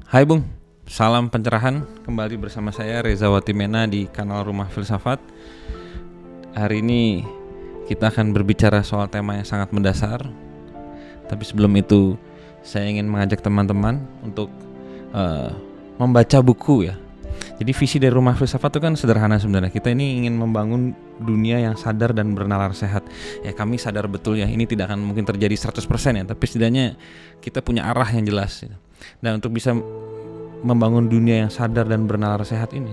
Hai Bung, salam pencerahan. Kembali bersama saya Reza Watimena di kanal Rumah Filsafat. Hari ini kita akan berbicara soal tema yang sangat mendasar. Tapi sebelum itu, saya ingin mengajak teman-teman untuk membaca buku ya. Jadi visi dari Rumah Filsafat itu kan sederhana sebenarnya. Kita ini ingin membangun dunia yang sadar dan bernalar sehat. Ya kami sadar betul ya, ini tidak akan mungkin terjadi 100% ya, tapi setidaknya kita punya arah yang jelas ya. Dan untuk bisa membangun dunia yang sadar dan bernalar sehat ini,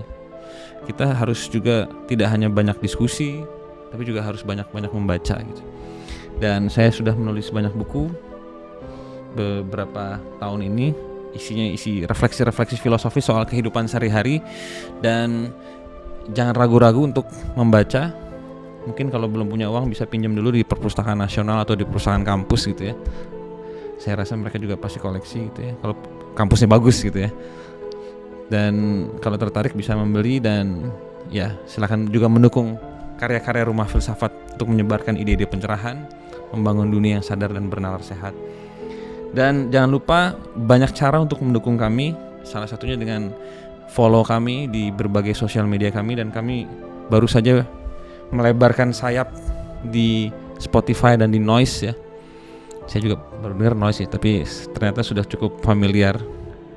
kita harus juga tidak hanya banyak diskusi, tapi juga harus banyak-banyak membaca gitu. Dan saya sudah menulis banyak buku beberapa tahun ini, isinya isi refleksi-refleksi filosofi soal kehidupan sehari-hari. Dan jangan ragu-ragu untuk membaca. Mungkin kalau belum punya uang bisa pinjam dulu di Perpustakaan Nasional atau di perusahaan kampus gitu ya. Saya rasa mereka juga pasti koleksi gitu ya, kalau kampusnya bagus gitu ya. Dan kalau tertarik bisa membeli, dan ya silakan juga mendukung karya-karya Rumah Filsafat untuk menyebarkan ide-ide pencerahan, membangun dunia yang sadar dan bernalar sehat. Dan jangan lupa banyak cara untuk mendukung kami, salah satunya dengan follow kami di berbagai sosial media kami. Dan kami baru saja melebarkan sayap di Spotify dan di Noise ya. Saya juga baru dengar Noise ya, tapi ternyata sudah cukup familiar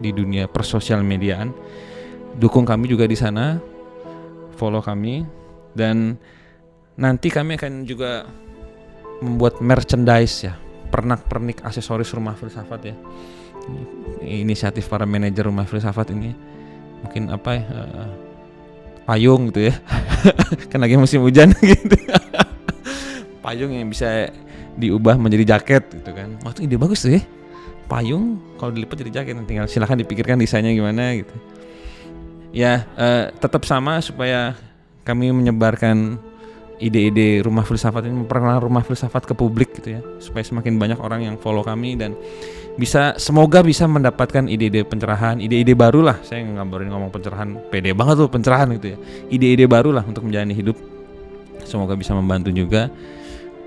di dunia persosial mediaan. Dukung kami juga di sana, follow kami, dan nanti kami akan juga membuat merchandise ya, pernak-pernik aksesoris Rumah Filsafat ya. Inisiatif para manajer Rumah Filsafat ini, mungkin apa ya, payung gitu ya. Kan lagi musim hujan gitu. Payung yang bisa diubah menjadi jaket gitu kan. Wah, itu ide bagus tuh ya. Payung kalau dilipat jadi jaket, tinggal silahkan dipikirkan desainnya gimana gitu. Ya, tetap sama supaya kami menyebarkan ide-ide Rumah Filsafat ini, memperkenalkan Rumah Filsafat ke publik gitu ya, supaya semakin banyak orang yang follow kami dan semoga bisa mendapatkan ide-ide pencerahan, ide-ide baru lah. Saya ngomong pencerahan, pede banget tuh pencerahan gitu ya. Ide-ide baru lah untuk menjalani hidup. Semoga bisa membantu juga.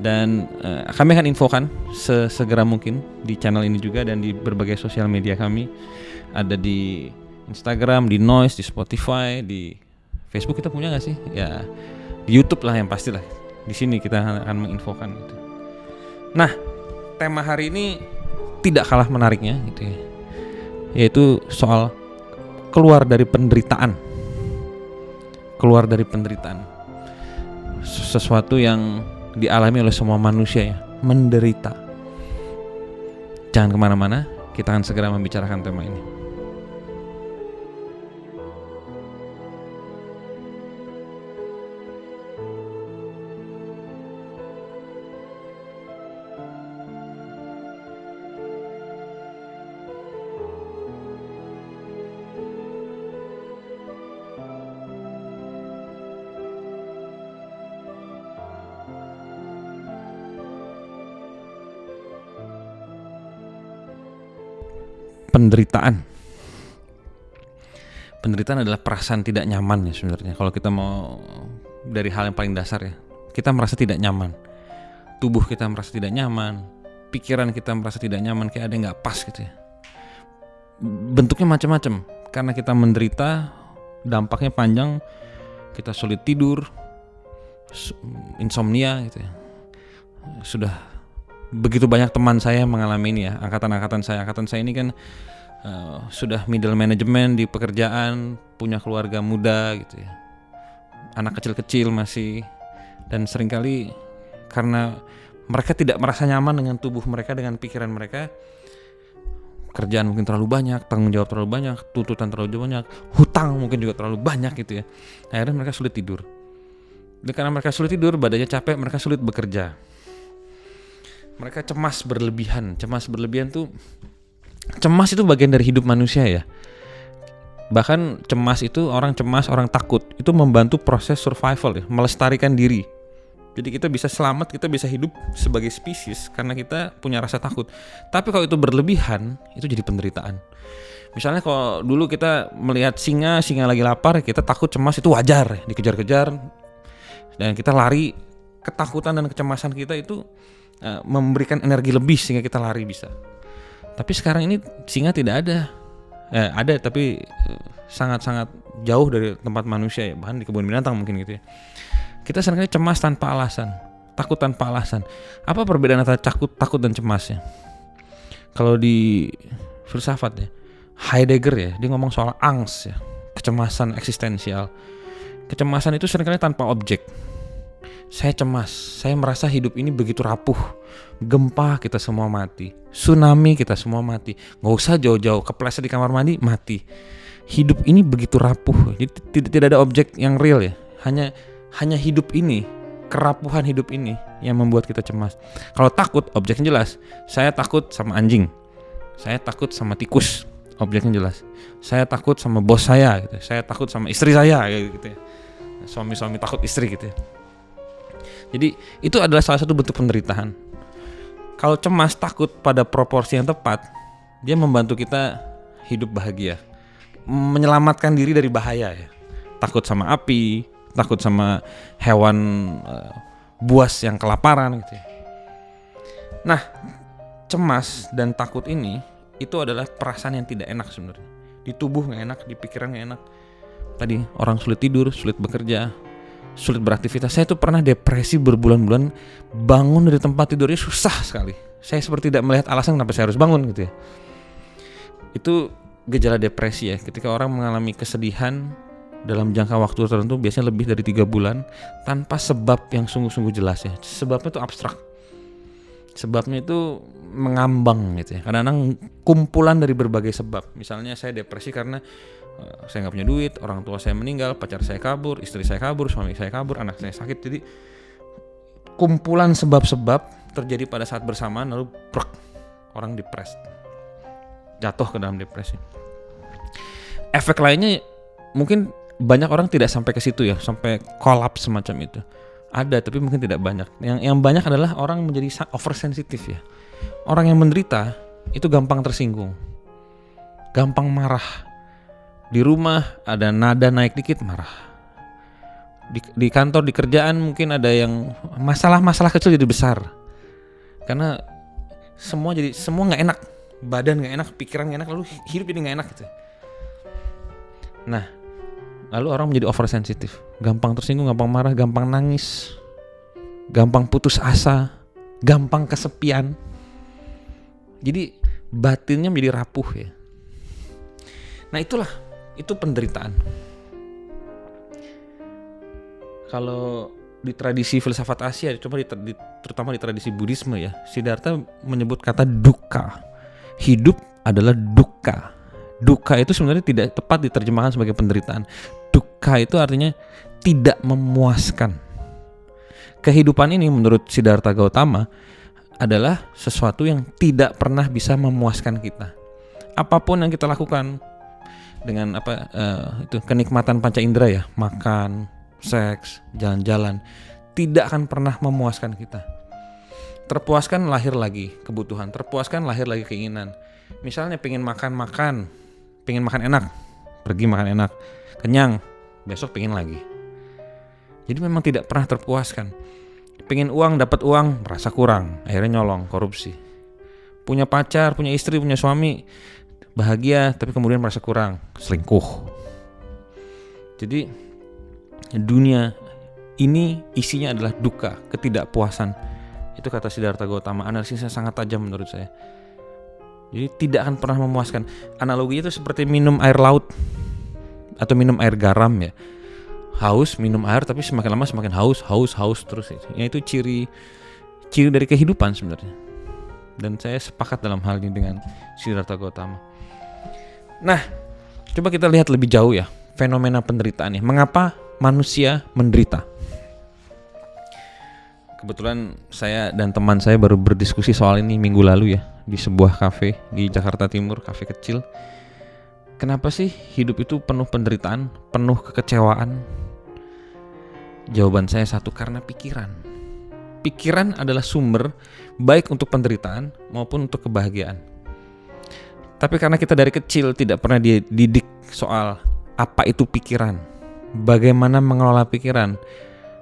Dan kami akan infokan sesegera mungkin di channel ini juga dan di berbagai sosial media kami. Ada di Instagram, di Noise, di Spotify, di Facebook kita punya nggak sih? Ya di YouTube lah yang pasti lah. Di sini kita akan menginfokan gitu. Nah, tema hari ini tidak kalah menariknya gitu ya, yaitu soal keluar dari penderitaan. Keluar dari penderitaan. Sesuatu yang dialami oleh semua manusia ya, menderita. Jangan kemana-mana, kita akan segera membicarakan tema ini. Penderitaan adalah perasaan tidak nyaman ya sebenarnya. Kalau kita mau dari hal yang paling dasar ya, kita merasa tidak nyaman. Tubuh kita merasa tidak nyaman, pikiran kita merasa tidak nyaman, kayak ada yang nggak pas gitu ya. Bentuknya macam-macam. Karena kita menderita, dampaknya panjang. Kita sulit tidur, insomnia gitu ya. Sudah begitu banyak teman saya mengalami ini ya. Angkatan saya ini kan sudah middle management di pekerjaan, punya keluarga muda gitu ya, anak kecil-kecil masih. Dan seringkali karena mereka tidak merasa nyaman dengan tubuh mereka, dengan pikiran mereka, kerjaan mungkin terlalu banyak, tanggung jawab terlalu banyak, tuntutan terlalu banyak, hutang mungkin juga terlalu banyak gitu ya. Akhirnya mereka sulit tidur. Dan karena mereka sulit tidur, badannya capek, mereka sulit bekerja. Mereka cemas berlebihan tuh, cemas itu bagian dari hidup manusia ya. Bahkan cemas itu, orang cemas, orang takut, itu membantu proses survival ya, melestarikan diri. Jadi kita bisa selamat, kita bisa hidup sebagai spesies karena kita punya rasa takut. Tapi kalau itu berlebihan, itu jadi penderitaan. Misalnya kalau dulu kita melihat singa lagi lapar, kita takut, cemas, itu wajar ya, dikejar-kejar. Dan kita lari, ketakutan dan kecemasan kita itu memberikan energi lebih sehingga kita lari bisa. Tapi sekarang ini singa tidak ada. Ada tapi sangat-sangat jauh dari tempat manusia ya, bahkan di kebun binatang mungkin gitu ya. Kita seringkali cemas tanpa alasan, takut tanpa alasan. Apa perbedaan antara takut dan cemas ya? Kalau di filsafat ya, Heidegger ya, dia ngomong soal angst ya, kecemasan eksistensial. Kecemasan itu seringkali tanpa objek. Saya cemas, saya merasa hidup ini begitu rapuh. Gempa kita semua mati, tsunami kita semua mati. Gak usah jauh-jauh, kepleset di kamar mandi mati. Hidup ini begitu rapuh, jadi tidak ada objek yang real ya. Hanya hidup ini, kerapuhan hidup ini yang membuat kita cemas. Kalau takut, objeknya jelas. Saya takut sama anjing, saya takut sama tikus, objeknya jelas. Saya takut sama bos saya, gitu. Saya takut sama istri saya, gitu ya. Suami-suami takut istri gitu ya. Jadi itu adalah salah satu bentuk penderitaan. Kalau cemas, takut pada proporsi yang tepat, dia membantu kita hidup bahagia, menyelamatkan diri dari bahaya ya. Takut sama api, takut sama hewan buas yang kelaparan gitu ya. Nah, cemas dan takut ini itu adalah perasaan yang tidak enak sebenarnya. Di tubuh gak enak, di pikiran gak enak. Tadi orang sulit tidur, sulit bekerja, sulit beraktivitas. Saya tuh pernah depresi berbulan-bulan, bangun dari tempat tidurnya susah sekali. Saya seperti tidak melihat alasan kenapa saya harus bangun gitu ya. Itu gejala depresi ya, ketika orang mengalami kesedihan dalam jangka waktu tertentu, biasanya lebih dari 3 bulan, tanpa sebab yang sungguh-sungguh jelas ya. Sebabnya itu abstrak, sebabnya itu mengambang gitu ya. Kadang-kadang kumpulan dari berbagai sebab. Misalnya saya depresi karena saya nggak punya duit, orang tua saya meninggal, pacar saya kabur, istri saya kabur, suami saya kabur, anak saya sakit. Jadi kumpulan sebab-sebab terjadi pada saat bersamaan, lalu orang depres, jatuh ke dalam depresi. Efek lainnya mungkin banyak orang tidak sampai ke situ ya, sampai kolaps semacam itu. Ada, tapi mungkin tidak banyak. Yang banyak adalah orang menjadi oversensitif ya. Orang yang menderita itu gampang tersinggung, gampang marah. Di rumah ada nada naik dikit marah. Di kantor, di kerjaan mungkin ada yang masalah kecil jadi besar. Karena semua nggak enak, badan nggak enak, pikiran nggak enak, lalu hidup jadi nggak enak gitu. Nah, lalu orang menjadi oversensitif, gampang tersinggung, gampang marah, gampang nangis, gampang putus asa, gampang kesepian. Jadi batinnya menjadi rapuh ya. Nah itu penderitaan. Kalau di tradisi filsafat Asia, coba terutama di tradisi Buddhisme ya, Siddhartha menyebut kata dukkha. Hidup adalah dukkha. Dukkha itu sebenarnya tidak tepat diterjemahkan sebagai penderitaan. Dukkha itu artinya tidak memuaskan. Kehidupan ini menurut Siddhartha Gautama adalah sesuatu yang tidak pernah bisa memuaskan kita. Apapun yang kita lakukan dengan itu kenikmatan panca indera ya, makan, seks, jalan-jalan, tidak akan pernah memuaskan kita. Terpuaskan lahir lagi kebutuhan, terpuaskan lahir lagi keinginan. Misalnya pengen makan enak, pergi makan enak, kenyang, besok pengen lagi. Jadi memang tidak pernah terpuaskan. Pengen uang, dapat uang, merasa kurang, akhirnya nyolong, korupsi. Punya pacar, punya istri, punya suami, bahagia tapi kemudian merasa kurang, selingkuh. Jadi dunia ini isinya adalah duka, ketidakpuasan. Itu kata Siddhartha Gautama. Analisisnya sangat tajam menurut saya. Jadi tidak akan pernah memuaskan. Analoginya itu seperti minum air laut atau minum air garam ya. Haus minum air tapi semakin lama semakin haus terus. Ya itu ciri dari kehidupan sebenarnya. Dan saya sepakat dalam hal ini dengan Siddhartha Gautama. Nah, coba kita lihat lebih jauh ya, fenomena penderitaan ya. Mengapa manusia menderita? Kebetulan saya dan teman saya baru berdiskusi soal ini minggu lalu ya, di sebuah kafe di Jakarta Timur, kafe kecil. Kenapa sih hidup itu penuh penderitaan, penuh kekecewaan? Jawaban saya satu, karena pikiran. Pikiran adalah sumber baik untuk penderitaan maupun untuk kebahagiaan. Tapi karena kita dari kecil tidak pernah dididik soal apa itu pikiran, bagaimana mengelola pikiran,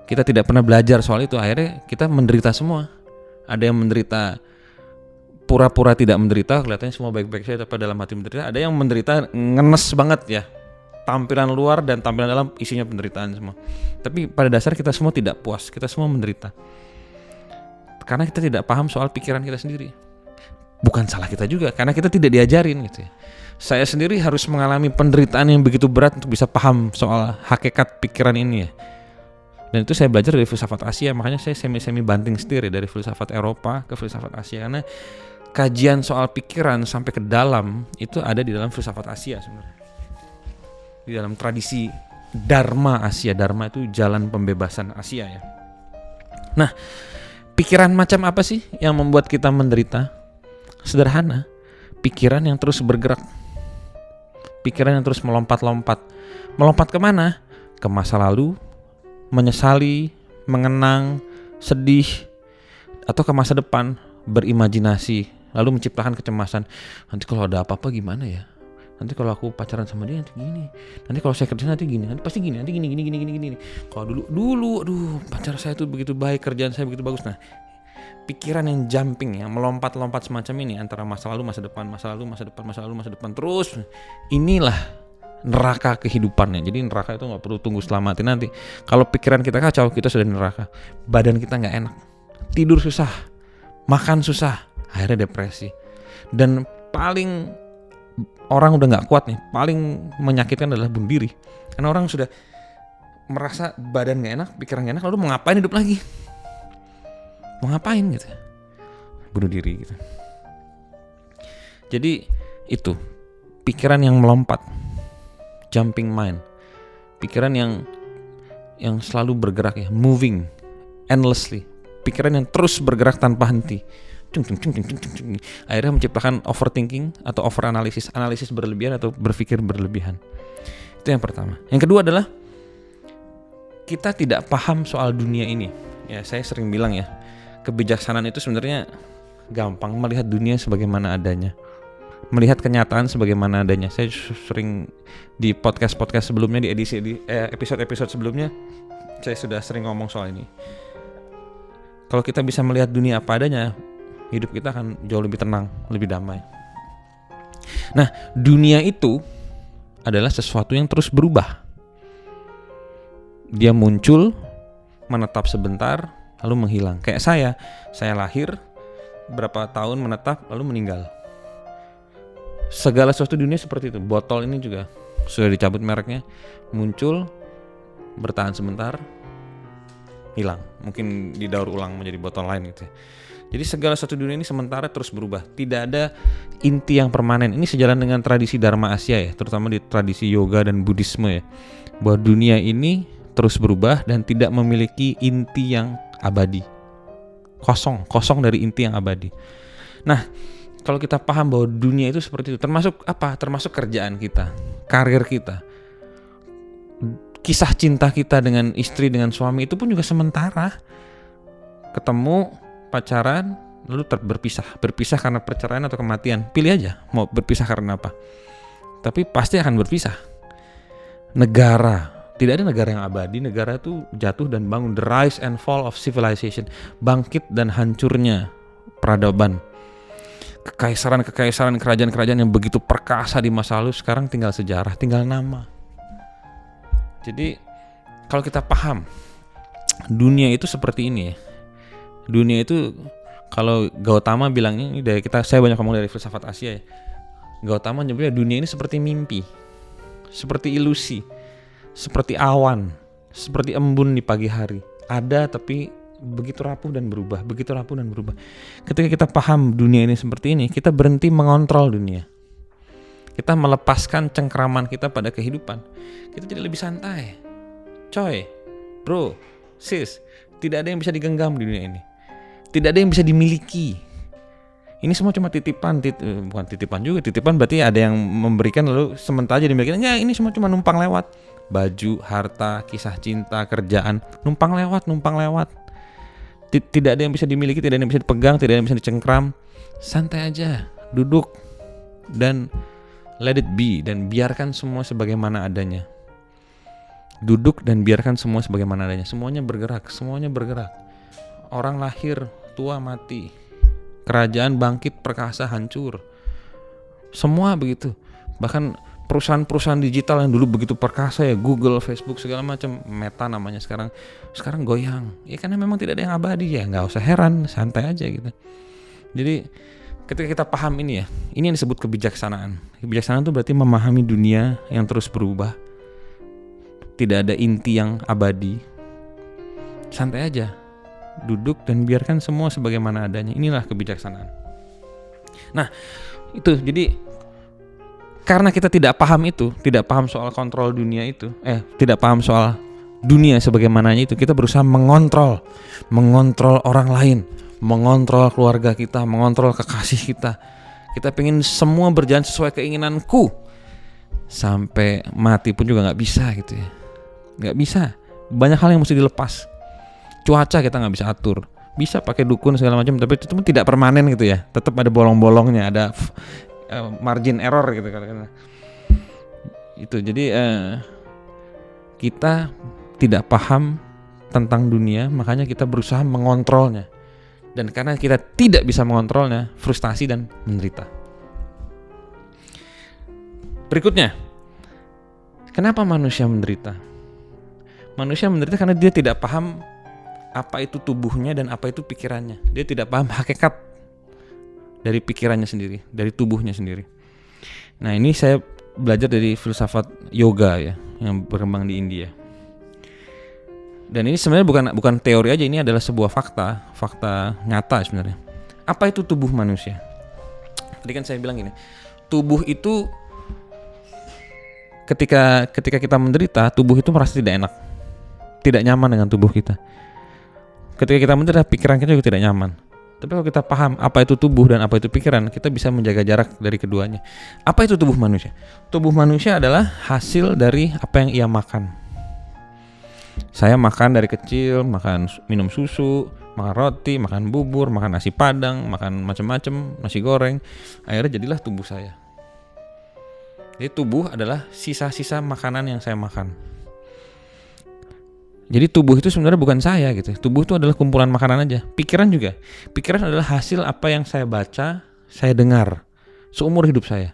kita tidak pernah belajar soal itu, akhirnya kita menderita semua. Ada yang menderita pura-pura tidak menderita, kelihatannya semua baik-baik saja tapi dalam hati menderita. Ada yang menderita ngenes banget ya, tampilan luar dan tampilan dalam isinya penderitaan semua. Tapi pada dasar kita semua tidak puas, kita semua menderita karena kita tidak paham soal pikiran kita sendiri. Bukan salah kita juga, karena kita tidak diajarin gitu ya. Saya sendiri harus mengalami penderitaan yang begitu berat untuk bisa paham soal hakikat pikiran ini ya. Dan itu saya belajar dari filsafat Asia, makanya saya semi banting setir dari filsafat Eropa ke filsafat Asia, karena kajian soal pikiran sampai ke dalam itu ada di dalam filsafat Asia sebenarnya. Di dalam tradisi Dharma Asia. Dharma itu jalan pembebasan Asia ya. Nah, pikiran macam apa sih yang membuat kita menderita? Sederhana, pikiran yang terus bergerak, pikiran yang terus melompat-lompat. Melompat kemana? Ke masa lalu, menyesali, mengenang, sedih, atau ke masa depan, berimajinasi, lalu menciptakan kecemasan. Nanti kalau ada apa-apa gimana ya? Nanti kalau aku pacaran sama dia nanti gini. Nanti kalau saya kerja nanti gini. Nanti pasti gini. Nanti gini. Kalau dulu, aduh, pacar saya tuh begitu baik, kerjaan saya begitu bagus. Nah, pikiran yang jumping, yang melompat-lompat semacam ini antara masa lalu, masa depan, masa lalu, masa depan, masa lalu, masa depan, terus inilah neraka kehidupannya. Jadi neraka itu nggak perlu tunggu selama nanti. Kalau pikiran kita kacau, kita sudah di neraka. Badan kita nggak enak, tidur susah, makan susah, akhirnya depresi. Dan paling orang udah nggak kuat nih, paling menyakitkan adalah bunuh diri. Karena orang sudah merasa badan nggak enak, pikiran nggak enak, lalu mau ngapain hidup lagi? Mau ngapain gitu? Bunuh diri gitu. Jadi itu pikiran yang melompat, jumping mind, pikiran yang selalu bergerak ya, moving endlessly, pikiran yang terus bergerak tanpa henti. Akhirnya menciptakan overthinking atau overanalisis, analisis berlebihan atau berpikir berlebihan. Itu yang pertama. Yang kedua adalah kita tidak paham soal dunia ini. Ya, saya sering bilang ya, kebijaksanaan itu sebenarnya gampang, melihat dunia sebagaimana adanya, melihat kenyataan sebagaimana adanya. Saya sering di podcast sebelumnya, di episode sebelumnya, saya sudah sering ngomong soal ini. Kalau kita bisa melihat dunia apa adanya, hidup kita akan jauh lebih tenang, lebih damai. Nah, dunia itu adalah sesuatu yang terus berubah. Dia muncul, menetap sebentar, lalu menghilang. Kayak saya lahir, berapa tahun menetap, lalu meninggal. Segala sesuatu dunia seperti itu. Botol ini juga sudah dicabut mereknya, muncul, bertahan sebentar, hilang. Mungkin didaur ulang menjadi botol lain gitu ya. Jadi segala sesuatu dunia ini sementara terus berubah. Tidak ada inti yang permanen. Ini sejalan dengan tradisi Dharma Asia ya, terutama di tradisi yoga dan Buddhisme ya. Bahwa dunia ini terus berubah dan tidak memiliki inti yang abadi. Kosong dari inti yang abadi. Nah, kalau kita paham bahwa dunia itu seperti itu, termasuk apa? Termasuk kerjaan kita, karir kita, kisah cinta kita dengan istri, dengan suami, itu pun juga sementara. Ketemu, pacaran, lalu berpisah karena perceraian atau kematian. Pilih aja mau berpisah karena apa. Tapi pasti akan berpisah. Negara, tidak ada negara yang abadi. Negara itu jatuh dan bangun. The rise and fall of civilization, bangkit dan hancurnya peradaban. Kekaisaran, kerajaan-kerajaan yang begitu perkasa di masa lalu sekarang tinggal sejarah, tinggal nama. Jadi kalau kita paham dunia itu seperti ini ya. Dunia itu, kalau Gautama bilangnya, ini dari saya banyak ngomong dari filsafat Asia ya. Gautama nyebutnya dunia ini seperti mimpi, seperti ilusi, seperti awan, seperti embun di pagi hari. Ada tapi begitu rapuh dan berubah. Ketika kita paham dunia ini seperti ini, kita berhenti mengontrol dunia. Kita melepaskan cengkraman kita pada kehidupan. Kita jadi lebih santai. Coy, bro, sis, tidak ada yang bisa digenggam di dunia ini. Tidak ada yang bisa dimiliki. Ini semua cuma titipan, bukan titipan juga. Titipan berarti ada yang memberikan lalu sementara aja dimiliki. Ya, ini semua cuma numpang lewat. Baju, harta, kisah cinta, kerjaan, numpang lewat. Tidak ada yang bisa dimiliki, tidak ada yang bisa dipegang, tidak ada yang bisa dicengkram. Santai aja, duduk dan let it be, dan biarkan semua sebagaimana adanya. Duduk dan biarkan semua sebagaimana adanya. Semuanya bergerak. Orang lahir, tua, mati, kerajaan bangkit, perkasa hancur. Semua begitu. Bahkan perusahaan-perusahaan digital yang dulu begitu perkasa ya, Google, Facebook segala macam, Meta namanya sekarang goyang. Ya karena memang tidak ada yang abadi ya, nggak usah heran, santai aja gitu. Jadi ketika kita paham ini ya, ini yang disebut kebijaksanaan. Kebijaksanaan itu berarti memahami dunia yang terus berubah. Tidak ada inti yang abadi. Santai aja, duduk dan biarkan semua sebagaimana adanya. Inilah kebijaksanaan. Nah, itu jadi karena kita tidak paham itu, tidak paham soal kontrol dunia itu, tidak paham soal dunia sebagaimananya itu, kita berusaha mengontrol orang lain, mengontrol keluarga kita, mengontrol kekasih kita. Kita pengen semua berjalan sesuai keinginanku. Sampai mati pun juga nggak bisa gitu ya. Nggak bisa. Banyak hal yang mesti dilepas. Cuaca kita nggak bisa atur. Bisa pakai dukun segala macam, tapi itu tidak permanen gitu ya. Tetap ada bolong-bolongnya, ada margin error gitu kan. Itu jadi kita tidak paham tentang dunia, makanya kita berusaha mengontrolnya. Dan karena kita tidak bisa mengontrolnya, frustasi dan menderita. Berikutnya, kenapa manusia menderita? Manusia menderita karena dia tidak paham apa itu tubuhnya dan apa itu pikirannya. Dia tidak paham hakikat dari pikirannya sendiri, dari tubuhnya sendiri. Nah, ini saya belajar dari filsafat yoga ya, yang berkembang di India. Dan ini sebenarnya bukan teori aja, ini adalah sebuah fakta nyata sebenarnya. Apa itu tubuh manusia? Tadi kan saya bilang gini, tubuh itu ketika kita menderita, tubuh itu merasa tidak enak, tidak nyaman dengan tubuh kita. Ketika kita menderita, pikiran kita juga tidak nyaman. Tapi kalau kita paham apa itu tubuh dan apa itu pikiran, kita bisa menjaga jarak dari keduanya. Apa itu tubuh manusia? Tubuh manusia adalah hasil dari apa yang ia makan. Saya makan dari kecil, minum susu, makan roti, makan bubur, makan nasi padang, makan macam-macam, nasi goreng. Akhirnya jadilah tubuh saya. Jadi tubuh adalah sisa-sisa makanan yang saya makan. Jadi tubuh itu sebenarnya bukan saya gitu. Tubuh itu adalah kumpulan makanan aja. Pikiran juga. Pikiran adalah hasil apa yang saya baca, saya dengar seumur hidup saya.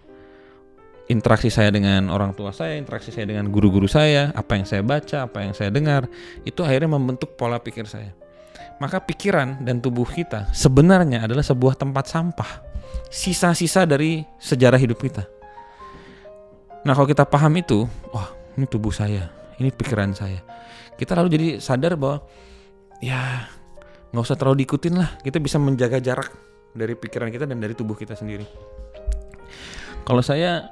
Interaksi saya dengan orang tua saya, interaksi saya dengan guru-guru saya, apa yang saya baca, apa yang saya dengar, itu akhirnya membentuk pola pikir saya. Maka pikiran dan tubuh kita sebenarnya adalah sebuah tempat sampah. Sisa-sisa dari sejarah hidup kita. Nah, kalau kita paham itu, wah, ini tubuh saya, ini pikiran saya. Kita lalu jadi sadar bahwa ya nggak usah terlalu diikutin lah. Kita bisa menjaga jarak dari pikiran kita dan dari tubuh kita sendiri. Kalau saya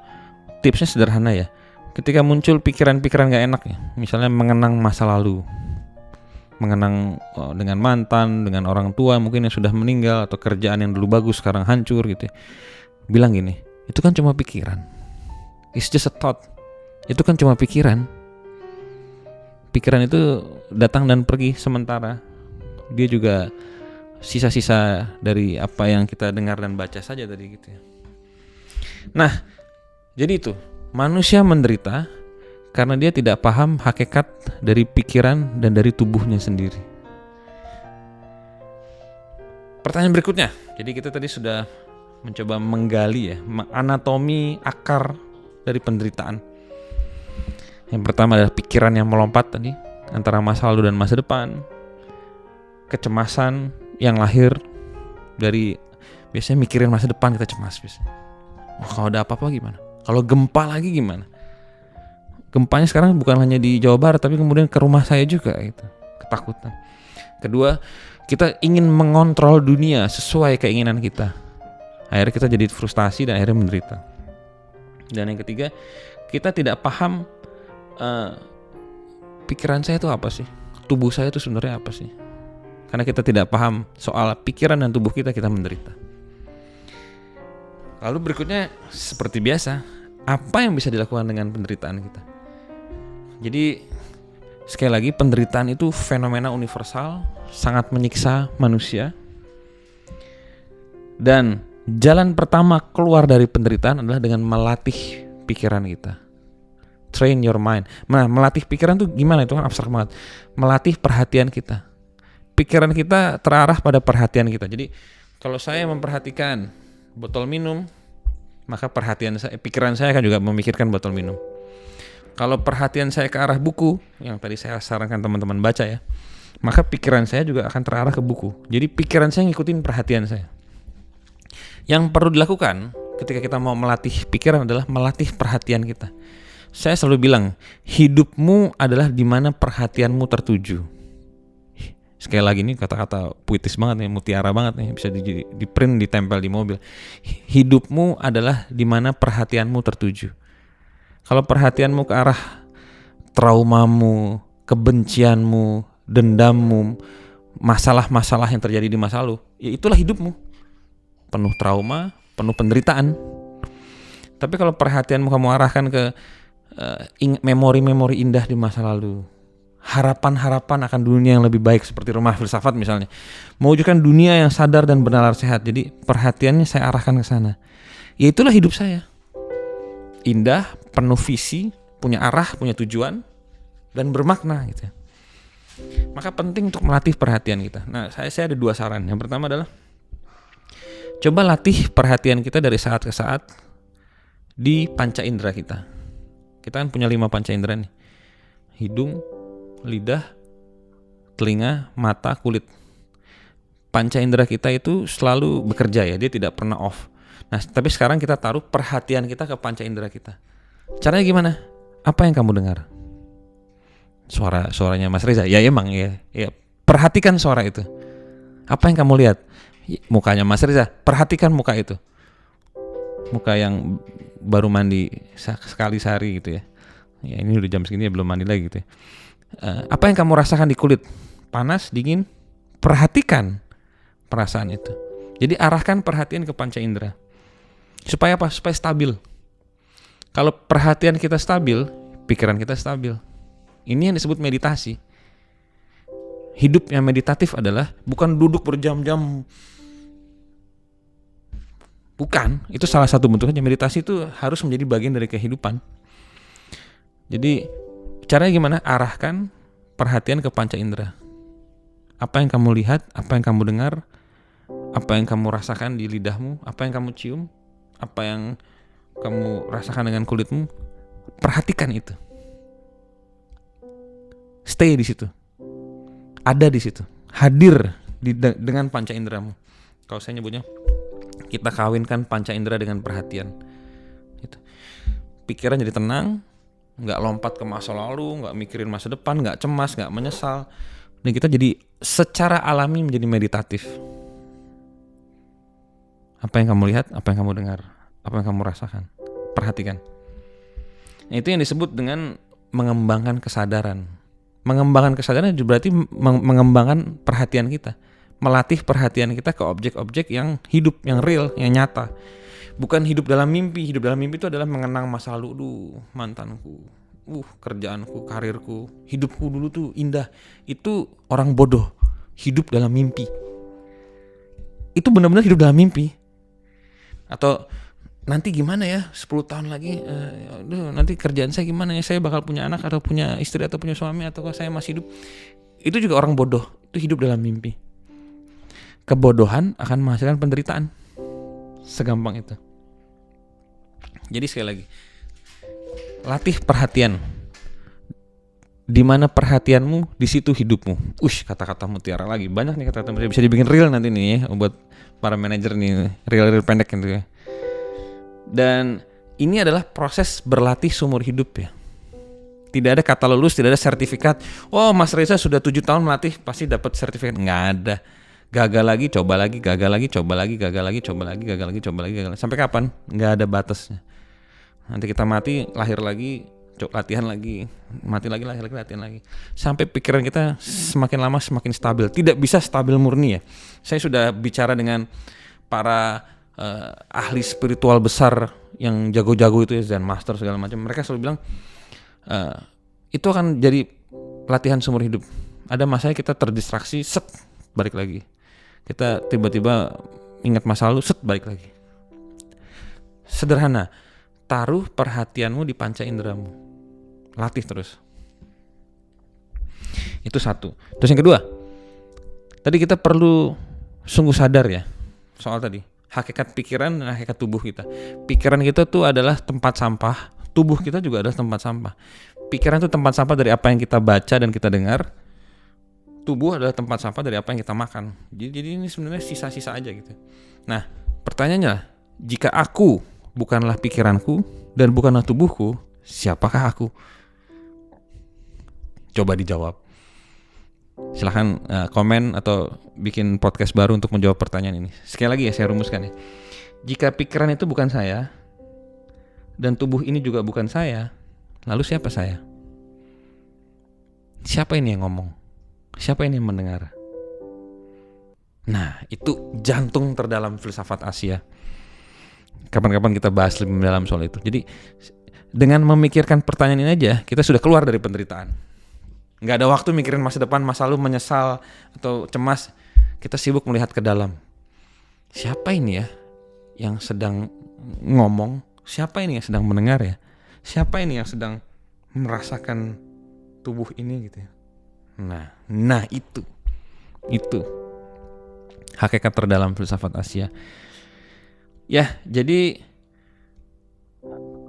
tipsnya sederhana ya. Ketika muncul pikiran-pikiran nggak enak ya, misalnya mengenang masa lalu, mengenang dengan mantan, dengan orang tua mungkin yang sudah meninggal, atau kerjaan yang dulu bagus sekarang hancur gitu ya. Bilang gini, itu kan cuma pikiran. It's just a thought. Itu kan cuma pikiran. Pikiran itu datang dan pergi sementara. Dia juga sisa-sisa dari apa yang kita dengar dan baca saja tadi gitu ya. Nah, jadi itu, manusia menderita karena dia tidak paham hakikat dari pikiran dan dari tubuhnya sendiri. Pertanyaan berikutnya. Jadi kita tadi sudah mencoba menggali ya, anatomi akar dari penderitaan. Yang pertama adalah pikiran yang melompat tadi antara masa lalu dan masa depan. Kecemasan yang lahir dari biasanya mikirin masa depan, kita cemas biasanya. Kalau ada apa-apa gimana? Kalau gempa lagi gimana? Gempanya sekarang bukan hanya di Jawa Barat, tapi kemudian ke rumah saya juga gitu. Ketakutan. Kedua, kita ingin mengontrol dunia sesuai keinginan kita. Akhirnya kita jadi frustasi dan akhirnya menderita. Dan yang ketiga, kita tidak paham pikiran saya itu apa sih? Tubuh saya itu sebenarnya apa sih? Karena kita tidak paham soal pikiran dan tubuh kita menderita. Lalu berikutnya seperti biasa, apa yang bisa dilakukan dengan penderitaan kita? Jadi sekali lagi, penderitaan itu fenomena universal, sangat menyiksa manusia. Dan jalan pertama keluar dari penderitaan adalah dengan melatih pikiran kita. Train your mind. Nah, melatih pikiran tuh gimana? Itu kan abstrak banget. Melatih perhatian kita. Pikiran kita terarah pada perhatian kita. Jadi Kalau saya memperhatikan botol minum, maka pikiran saya akan juga memikirkan botol minum. Kalau perhatian saya ke arah buku, yang tadi saya sarankan teman-teman baca ya, maka pikiran saya juga akan terarah ke buku. Jadi pikiran saya ngikutin perhatian saya. Yang perlu dilakukan ketika kita mau melatih pikiran adalah melatih perhatian kita. Saya selalu bilang, hidupmu adalah di mana perhatianmu tertuju. Sekali lagi nih kata-kata puitis banget nih, mutiara banget nih, bisa di print, ditempel di mobil. Hidupmu adalah di mana perhatianmu tertuju. Kalau perhatianmu ke arah traumamu, kebencianmu, dendammu, masalah-masalah yang terjadi di masa lalu, ya itulah hidupmu. Penuh trauma, penuh penderitaan. Tapi kalau perhatianmu kamu arahkan ke memori-memori indah di masa lalu, harapan-harapan akan dunia yang lebih baik seperti Rumah Filsafat misalnya, mewujudkan dunia yang sadar dan benar sehat. Jadi perhatiannya saya arahkan ke sana. Ya itulah hidup saya. Indah, penuh visi, punya arah, punya tujuan, dan bermakna gitu. Maka penting untuk melatih perhatian kita. Nah, saya ada 2 saran. Yang pertama adalah coba latih perhatian kita dari saat ke saat di panca indera kita. Kita kan punya 5 panca indera nih. Hidung, lidah, telinga, mata, kulit. Panca indera kita itu selalu bekerja ya, dia tidak pernah off. Nah, tapi sekarang kita taruh perhatian kita ke panca indera kita. Caranya gimana? Apa yang kamu dengar? Suaranya Mas Reza. Ya emang ya. Perhatikan suara itu. Apa yang kamu lihat? Mukanya Mas Reza. Perhatikan muka itu. Muka yang baru mandi sekali sehari gitu ya. Ya ini udah jam segini ya belum mandi lagi gitu ya. Apa yang kamu rasakan di kulit? Panas, dingin? Perhatikan perasaan itu. Jadi arahkan perhatian ke panca indera. Supaya apa? Supaya stabil. Kalau perhatian kita stabil, pikiran kita stabil. Ini yang disebut meditasi. Hidup yang meditatif adalah bukan duduk berjam-jam. Bukan, itu salah satu bentuknya. Meditasi itu harus menjadi bagian dari kehidupan. Jadi caranya gimana? Arahkan perhatian ke panca indera. Apa yang kamu lihat, apa yang kamu dengar, apa yang kamu rasakan di lidahmu, apa yang kamu cium, apa yang kamu rasakan dengan kulitmu, perhatikan itu. Stay di situ. Ada di situ. Hadir dengan panca inderamu. Kalau saya nyebutnya, kita kawinkan panca indera dengan perhatian. Gitu. Pikiran jadi tenang, nggak lompat ke masa lalu, nggak mikirin masa depan, nggak cemas, nggak menyesal. Dan kita jadi secara alami menjadi meditatif. Apa yang kamu lihat, apa yang kamu dengar, apa yang kamu rasakan, perhatikan. Nah, itu yang disebut dengan mengembangkan kesadaran. Mengembangkan kesadaran itu berarti mengembangkan perhatian kita. Melatih perhatian kita ke objek-objek yang hidup, yang real, yang nyata. Bukan hidup dalam mimpi. Hidup dalam mimpi itu adalah mengenang masa lalu, mantanku, kerjaanku, karirku, hidupku dulu tuh indah. Itu orang bodoh, hidup dalam mimpi. Itu benar-benar hidup dalam mimpi. Atau nanti gimana ya 10 tahun lagi, nanti kerjaan saya gimana ya, saya bakal punya anak atau punya istri atau punya suami, atau saya masih hidup. Itu juga orang bodoh, itu hidup dalam mimpi. Kebodohan akan menghasilkan penderitaan. Segampang itu. Jadi sekali lagi, latih perhatian. Di mana perhatianmu, di situ hidupmu. Kata-kata mutiara lagi. Banyak nih kata-kata mutiara, bisa dibikin real nanti nih ya, buat para manajer nih, real pendek gitu ya. Dan ini adalah proses berlatih seumur hidup ya. Tidak ada kata lulus, tidak ada sertifikat. Oh, Mas Reza sudah 7 tahun melatih, pasti dapat sertifikat. Nggak ada. Gagal lagi, coba lagi, gagal lagi, coba lagi, gagal lagi, coba lagi, gagal lagi, coba lagi, gagal lagi. Sampai kapan? Nggak ada batasnya. Nanti kita mati, lahir lagi, latihan lagi, mati lagi, lahir lagi, latihan lagi. Sampai pikiran kita semakin lama semakin stabil. Tidak bisa stabil murni ya. Saya sudah bicara dengan para ahli spiritual besar yang jago-jago itu ya, Zen Master segala macam. Mereka selalu bilang itu akan jadi latihan seumur hidup. Ada masanya kita terdistraksi, balik lagi. Kita tiba-tiba ingat masa lalu, balik lagi. Sederhana, taruh perhatianmu di panca inderamu. Latih terus. Itu satu. Terus yang kedua, tadi kita perlu sungguh sadar ya. soal tadi hakikat pikiran dan hakikat tubuh kita. Pikiran kita tuh adalah tempat sampah, tubuh kita juga adalah tempat sampah. Pikiran itu tempat sampah dari apa yang kita baca dan kita dengar. Tubuh adalah tempat sampah dari apa yang kita makan. Jadi ini sebenarnya sisa-sisa aja gitu. Nah, pertanyaannya, jika aku bukanlah pikiranku dan bukanlah tubuhku, siapakah aku? Coba dijawab. Silahkan komen atau bikin podcast baru untuk menjawab pertanyaan ini. Sekali lagi ya, saya rumuskan ya. Jika pikiran itu bukan saya dan tubuh ini juga bukan saya, lalu siapa saya? Siapa ini yang ngomong? Siapa ini yang mendengar? Nah, itu jantung terdalam filsafat Asia. Kapan-kapan kita bahas lebih mendalam soal itu. Jadi dengan memikirkan pertanyaan ini aja, kita sudah keluar dari penderitaan. Nggak ada waktu mikirin masa depan, masa lalu, menyesal atau cemas. Kita sibuk melihat ke dalam. Siapa ini ya yang sedang ngomong? Siapa ini yang sedang mendengar ya? Siapa ini yang sedang merasakan tubuh ini gitu ya? Nah itu hakikat terdalam filsafat Asia. Ya, jadi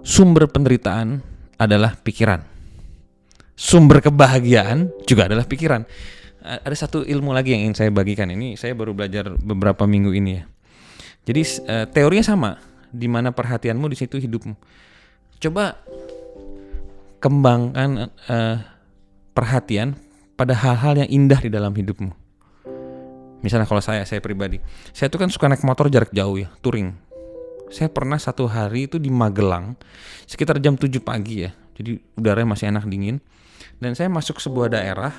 sumber penderitaan adalah pikiran. Sumber kebahagiaan juga adalah pikiran. Ada satu ilmu lagi yang ingin saya bagikan. Ini saya baru belajar beberapa minggu ini ya. Jadi teorinya sama. Di mana perhatianmu, di situ hidupmu. Coba kembangkan perhatian pada hal-hal yang indah di dalam hidupmu. Misalnya kalau saya pribadi, saya tuh kan suka naik motor jarak jauh ya, touring. Saya pernah satu hari itu di Magelang, sekitar jam 7 pagi ya, jadi udaranya masih enak dingin. Dan saya masuk sebuah daerah,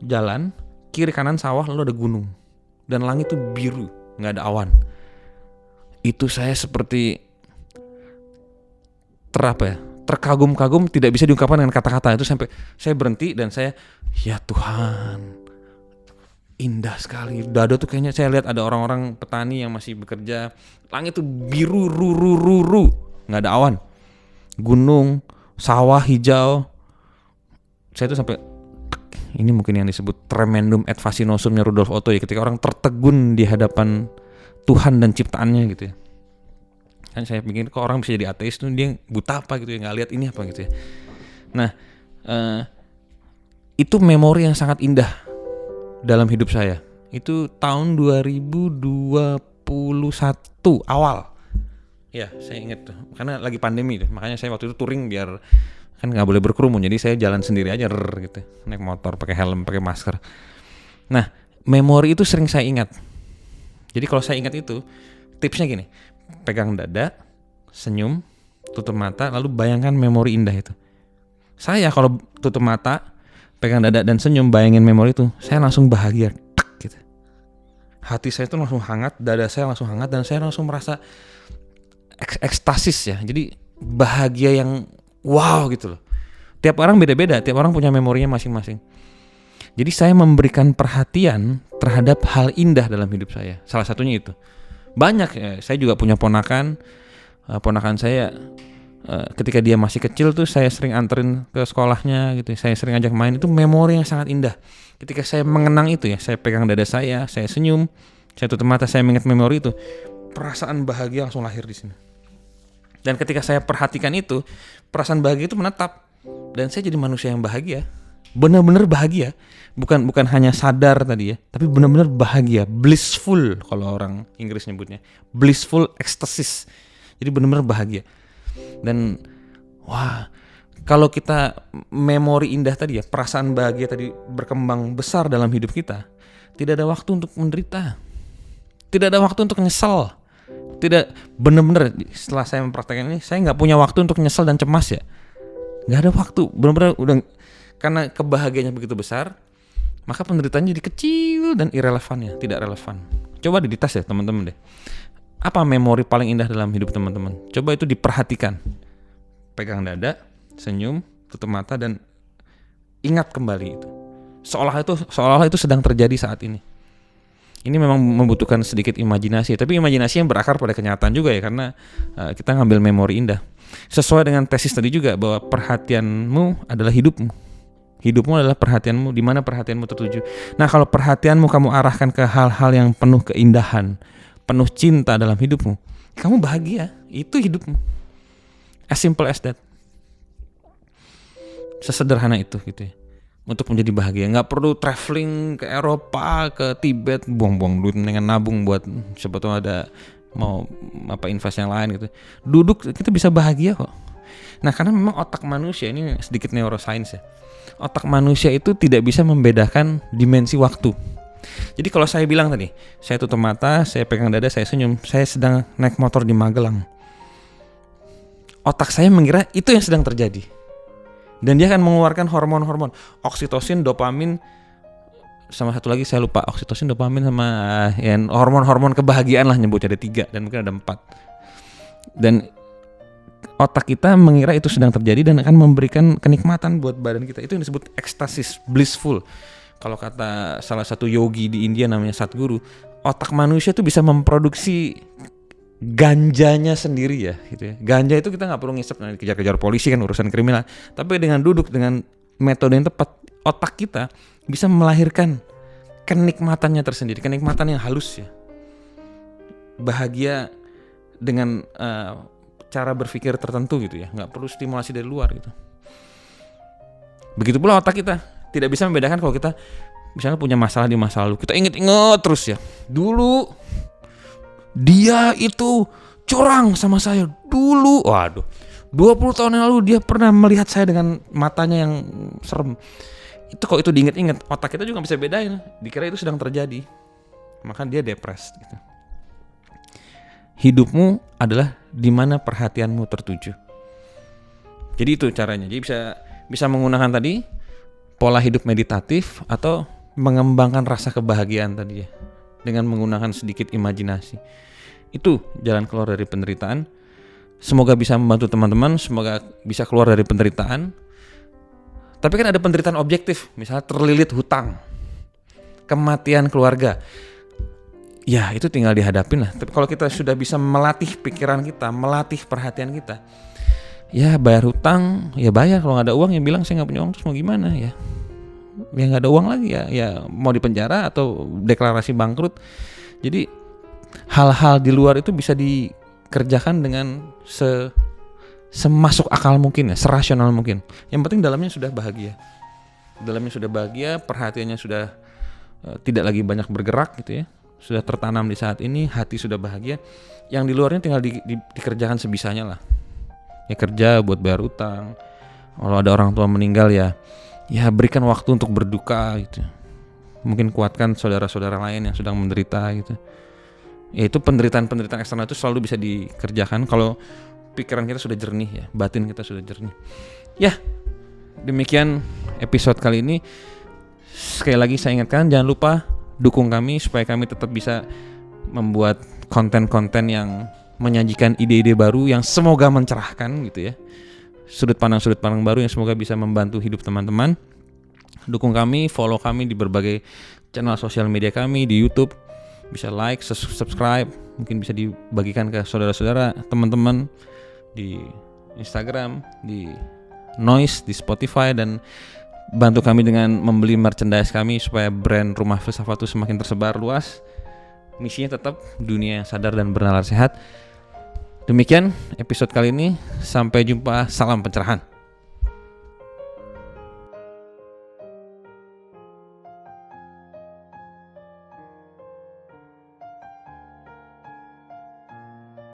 jalan, kiri kanan sawah, lalu ada gunung. Dan langit tuh biru, gak ada awan. Itu saya seperti terkagum-kagum, tidak bisa diungkapkan dengan kata-kata. Itu sampai saya berhenti dan saya, ya Tuhan, indah sekali. Dado tuh kayaknya saya lihat ada orang-orang petani yang masih bekerja. Langit tuh biru, ruru, nggak ada awan. Gunung, sawah hijau. Saya tuh sampai, ini mungkin yang disebut tremendum et fascinosumnya Rudolf Otto ya, ketika orang tertegun di hadapan Tuhan dan ciptaannya gitu ya. Kan saya pikir kok orang bisa jadi ateis tuh, dia buta apa gitu ya, nggak lihat ini apa gitu ya. Nah, itu memori yang sangat indah dalam hidup saya. Itu tahun 2021 awal. Ya, saya ingat tuh, karena lagi pandemi tuh, makanya saya waktu itu touring biar kan nggak boleh berkerumun, jadi saya jalan sendiri aja gitu, naik motor, pakai helm, pakai masker. Nah, memori itu sering saya ingat. Jadi kalau saya ingat itu, tipsnya gini. Pegang dada, senyum, tutup mata, lalu bayangkan memori indah itu. Saya kalau tutup mata, pegang dada dan senyum, bayangin memori itu, saya langsung bahagia, gitu. Hati saya itu langsung hangat, dada saya langsung hangat, dan saya langsung merasa ekstasis ya. Jadi bahagia yang wow gitu loh. Tiap orang beda-beda, tiap orang punya memorinya masing-masing. Jadi saya memberikan perhatian terhadap hal indah dalam hidup saya. Salah satunya itu. Banyak ya, saya juga punya ponakan saya ketika dia masih kecil tuh saya sering anterin ke sekolahnya gitu, saya sering ajak main, itu memori yang sangat indah. Ketika saya mengenang itu ya, saya pegang dada saya senyum, saya tutup mata, saya mengingat memori itu, perasaan bahagia langsung lahir di sini. Dan ketika saya perhatikan itu, perasaan bahagia itu menetap dan saya jadi manusia yang bahagia, benar-benar bahagia. Bukan hanya sadar tadi ya, tapi benar-benar bahagia, blissful kalau orang Inggris nyebutnya, blissful ecstasis. Jadi benar-benar bahagia. Dan wah, kalau kita memori indah tadi ya, perasaan bahagia tadi berkembang besar dalam hidup kita, tidak ada waktu untuk menderita, tidak ada waktu untuk nyesal. Tidak, benar-benar setelah saya mempraktekkan ini, saya nggak punya waktu untuk nyesal dan cemas ya, nggak ada waktu, benar-benar udah, karena kebahagiaannya begitu besar. Maka penderitaannya jadi kecil dan irrelevan ya, tidak relevan. Coba ditas ya teman-teman deh. Apa memori paling indah dalam hidup teman-teman? Coba itu diperhatikan. Pegang dada, senyum, tutup mata dan ingat kembali itu. Seolah itu sedang terjadi saat ini. Ini memang membutuhkan sedikit imajinasi, tapi imajinasi yang berakar pada kenyataan juga ya, karena kita ngambil memori indah. Sesuai dengan tesis tadi juga bahwa perhatianmu adalah hidupmu. Hidupmu adalah perhatianmu, di mana perhatianmu tertuju. Nah, kalau perhatianmu kamu arahkan ke hal-hal yang penuh keindahan, penuh cinta dalam hidupmu, kamu bahagia. Itu hidupmu. As simple as that. Sesederhana itu gitu ya. Untuk menjadi bahagia, nggak perlu traveling ke Eropa, ke Tibet, buang-buang duit dengan nabung buat siapa tahu ada mau invest yang lain gitu. Duduk kita bisa bahagia kok. Nah, karena memang otak manusia ini sedikit neuroscience ya. Otak manusia itu tidak bisa membedakan dimensi waktu. Jadi kalau saya bilang tadi, saya tutup mata, saya pegang dada, saya senyum, saya sedang naik motor di Magelang. Otak saya mengira itu yang sedang terjadi. Dan dia akan mengeluarkan hormon-hormon oksitosin, dopamin, sama satu lagi saya lupa, oksitosin, dopamin, sama ya, hormon-hormon kebahagiaan lah, nyebutnya ada 3 dan mungkin ada 4. Dan otak kita mengira itu sedang terjadi dan akan memberikan kenikmatan buat badan kita. Itu yang disebut ekstasis, blissful. Kalau kata salah satu yogi di India namanya Sadhguru, otak manusia itu bisa memproduksi ganjanya sendiri ya, gitu ya. Ganja itu kita nggak perlu ngisep, kejar-kejar polisi kan urusan kriminal. Tapi dengan duduk dengan metode yang tepat, otak kita bisa melahirkan kenikmatannya tersendiri, kenikmatan yang halus ya. Bahagia dengan cara berpikir tertentu gitu ya, nggak perlu stimulasi dari luar gitu. Begitu pula otak kita tidak bisa membedakan kalau kita misalnya punya masalah di masa lalu, kita inget-inget terus ya. Dulu dia itu curang sama saya dulu. Waduh, 20 tahun yang lalu dia pernah melihat saya dengan matanya yang serem. Itu kalau itu diinget-inget, otak kita juga bisa bedain. Dikira itu sedang terjadi, maka dia depres gitu. Hidupmu adalah di mana perhatianmu tertuju. Jadi itu caranya. Jadi bisa menggunakan tadi pola hidup meditatif atau mengembangkan rasa kebahagiaan tadi ya, dengan menggunakan sedikit imajinasi. Itu jalan keluar dari penderitaan. Semoga bisa membantu teman-teman, semoga bisa keluar dari penderitaan. Tapi kan ada penderitaan objektif, misalnya terlilit hutang, kematian keluarga. Ya itu tinggal dihadapin lah. Tapi kalau kita sudah bisa melatih pikiran kita, melatih perhatian kita, ya bayar hutang, ya bayar. Kalau nggak ada uang, ya bilang saya nggak punya uang, terus mau gimana ya? Ya nggak ada uang lagi ya mau dipenjara atau deklarasi bangkrut. Jadi hal-hal di luar itu bisa dikerjakan dengan semasuk akal mungkin ya, serasional mungkin. Yang penting dalamnya sudah bahagia. Dalamnya sudah bahagia, perhatiannya sudah tidak lagi banyak bergerak gitu ya. Sudah tertanam di saat ini, hati sudah bahagia. Yang di luarnya tinggal dikerjakan sebisanya lah. Ya kerja buat bayar utang. Kalau ada orang tua meninggal ya berikan waktu untuk berduka gitu. Mungkin kuatkan saudara-saudara lain yang sedang menderita gitu. Ya itu penderitaan-penderitaan eksternal itu selalu bisa dikerjakan kalau pikiran kita sudah jernih ya, batin kita sudah jernih. Ya, demikian episode kali ini. Sekali lagi saya ingatkan, jangan lupa dukung kami supaya kami tetap bisa membuat konten-konten yang menyajikan ide-ide baru yang semoga mencerahkan gitu ya. Sudut pandang baru yang semoga bisa membantu hidup teman-teman. Dukung kami, follow kami di berbagai channel sosial media kami, di YouTube. Bisa like, subscribe, mungkin bisa dibagikan ke saudara-saudara, teman-teman di Instagram, di Noise, di Spotify, dan bantu kami dengan membeli merchandise kami supaya brand Rumah Filsafat itu semakin tersebar luas. Misinya tetap dunia yang sadar dan bernalar sehat. Demikian episode kali ini, sampai jumpa, salam pencerahan.